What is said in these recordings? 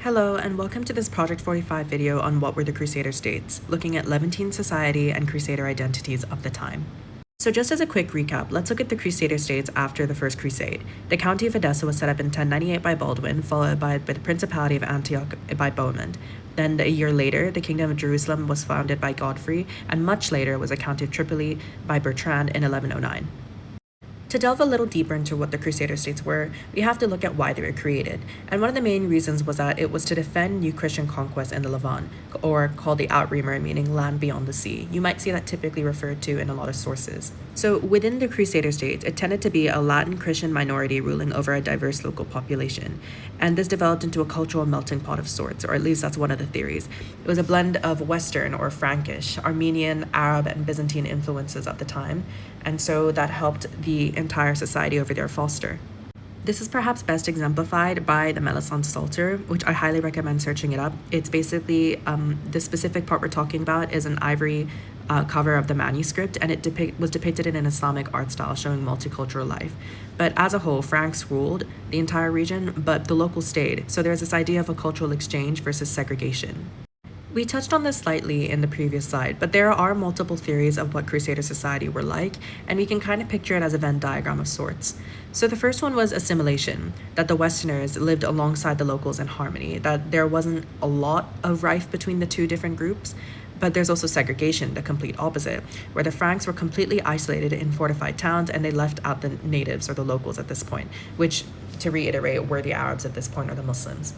Hello, and welcome to this Project 45 video on what were the Crusader States, looking at Levantine society and Crusader identities of the time. So just as a quick recap, let's look at the Crusader States after the First Crusade. The County of Edessa was set up in 1098 by Baldwin, followed by the Principality of Antioch by Bohemond. Then a year later, the Kingdom of Jerusalem was founded by Godfrey, and much later was the County of Tripoli by Bertrand in 1109. To delve a little deeper into what the Crusader States were, we have to look at why they were created, and one of the main reasons was that it was to defend new Christian conquests in the Levant, or called the Outremer, meaning land beyond the sea. You might see that typically referred to in a lot of sources. So within the Crusader States, it tended to be a Latin Christian minority ruling over a diverse local population, and this developed into a cultural melting pot of sorts, or at least that's one of the theories. It was a blend of Western or Frankish, Armenian, Arab, and Byzantine influences of the time, and so that helped the entire society over there foster. This is perhaps best exemplified by the Melisande Psalter, which I highly recommend searching it up. It's basically, the specific part we're talking about is an ivory cover of the manuscript, and it was depicted in an Islamic art style showing multicultural life. But as a whole, Franks ruled the entire region, but the locals stayed. So there's this idea of a cultural exchange versus segregation. We touched on this slightly in the previous slide, but there are multiple theories of what Crusader society were like, and we can kind of picture it as a Venn diagram of sorts. So the first one was assimilation, that the Westerners lived alongside the locals in harmony, that there wasn't a lot of rife between the two different groups. But there's also segregation, the complete opposite, where the Franks were completely isolated in fortified towns and they left out the natives or the locals at this point, which, to reiterate, were the Arabs at this point or the Muslims.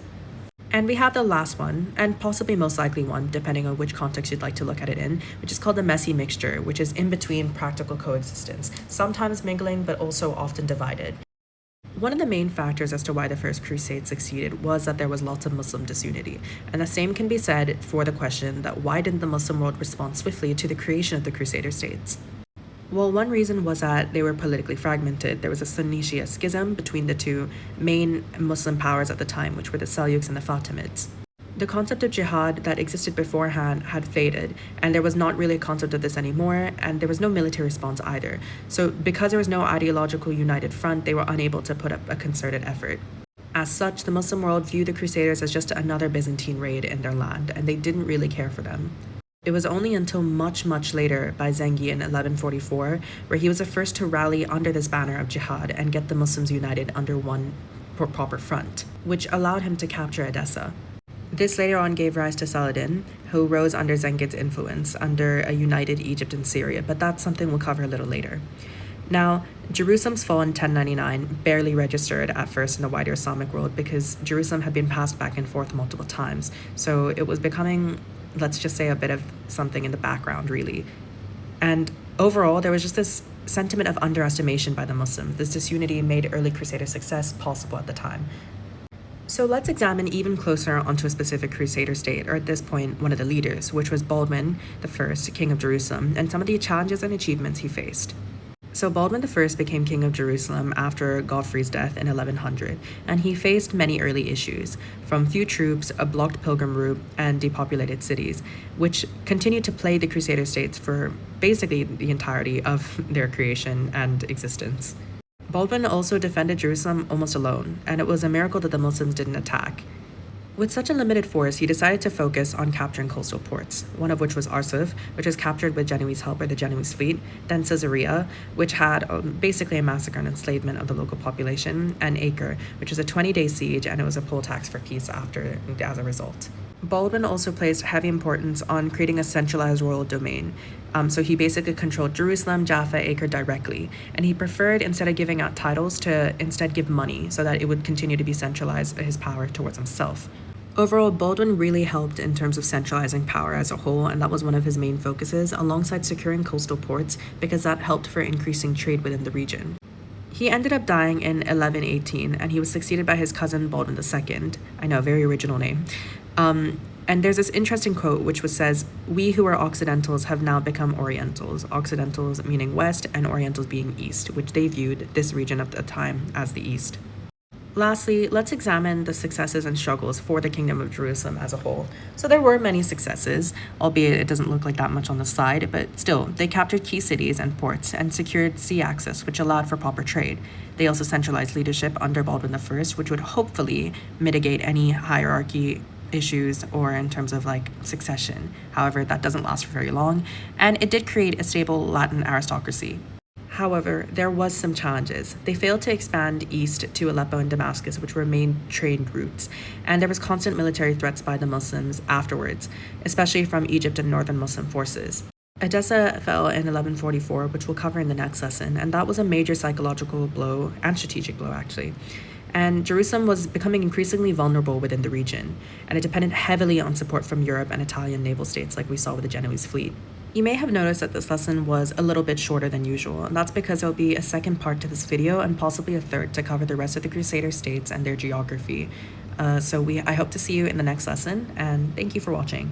And we have the last one, and possibly most likely one, depending on which context you'd like to look at it in, which is called the messy mixture, which is in between practical coexistence, sometimes mingling but also often divided. One of the main factors as to why the First Crusade succeeded was that there was lots of Muslim disunity, and the same can be said for the question that why didn't the Muslim world respond swiftly to the creation of the Crusader States? Well, one reason was that they were politically fragmented. There was a Sunni-Shia schism between the two main Muslim powers at the time, which were the Seljuks and the Fatimids. The concept of jihad that existed beforehand had faded, and there was not really a concept of this anymore, and there was no military response either. So because there was no ideological united front, they were unable to put up a concerted effort. As such, the Muslim world viewed the Crusaders as just another Byzantine raid in their land, and they didn't really care for them. It was only until much later by Zengi in 1144 where he was the first to rally under this banner of jihad and get the Muslims united under one proper front, which allowed him to capture Edessa. This later on gave rise to Saladin, who rose under Zengid's influence under a united Egypt and Syria, but that's something we'll cover a little later. Now, Jerusalem's fall in 1099 barely registered at first in the wider Islamic world because Jerusalem had been passed back and forth multiple times, so it was becoming, let's just say, a bit of something in the background, really. And overall, there was just this sentiment of underestimation by the Muslims. This disunity made early Crusader success possible at the time. So let's examine even closer onto a specific Crusader state, or at this point, one of the leaders, which was Baldwin I, King of Jerusalem, and some of the challenges and achievements he faced. So Baldwin I became king of Jerusalem after Godfrey's death in 1100, and he faced many early issues, from few troops, a blocked pilgrim route, and depopulated cities, which continued to plague the Crusader states for basically the entirety of their creation and existence. Baldwin also defended Jerusalem almost alone, and it was a miracle that the Muslims didn't attack. With such a limited force, he decided to focus on capturing coastal ports, one of which was Arsuf, which was captured with Genoese help by the Genoese fleet, then Caesarea, which had basically a massacre and enslavement of the local population, and Acre, which was a 20-day siege, and it was a poll tax for peace as a result. Baldwin also placed heavy importance on creating a centralized royal domain. So he basically controlled Jerusalem, Jaffa, Acre directly, and he preferred, instead of giving out titles, to instead give money so that it would continue to be centralized his power towards himself. Overall, Baldwin really helped in terms of centralizing power as a whole, and that was one of his main focuses, alongside securing coastal ports, because that helped for increasing trade within the region. He ended up dying in 1118, and he was succeeded by his cousin Baldwin II. I know, very original name. And there's this interesting quote which says, "We who are Occidentals have now become Orientals," Occidentals meaning West and Orientals being East, which they viewed this region of the time as the East. Lastly, let's examine the successes and struggles for the Kingdom of Jerusalem as a whole. So there were many successes, albeit it doesn't look like that much on the slide, but still, they captured key cities and ports and secured sea access, which allowed for proper trade. They also centralized leadership under Baldwin I, which would hopefully mitigate any hierarchy issues or in terms of like succession. However, that doesn't last for very long, and it did create a stable Latin aristocracy. However, there was some challenges. They failed to expand east to Aleppo and Damascus, which were main trade routes, and there was constant military threats by the Muslims afterwards, especially from Egypt and northern Muslim forces. Edessa fell in 1144, which we'll cover in the next lesson, and that was a major psychological blow and strategic blow, actually. And Jerusalem was becoming increasingly vulnerable within the region, and it depended heavily on support from Europe and Italian naval states, like we saw with the Genoese fleet. You may have noticed that this lesson was a little bit shorter than usual, and that's because there'll be a second part to this video and possibly a third to cover the rest of the Crusader states and their geography. I hope to see you in the next lesson, and thank you for watching.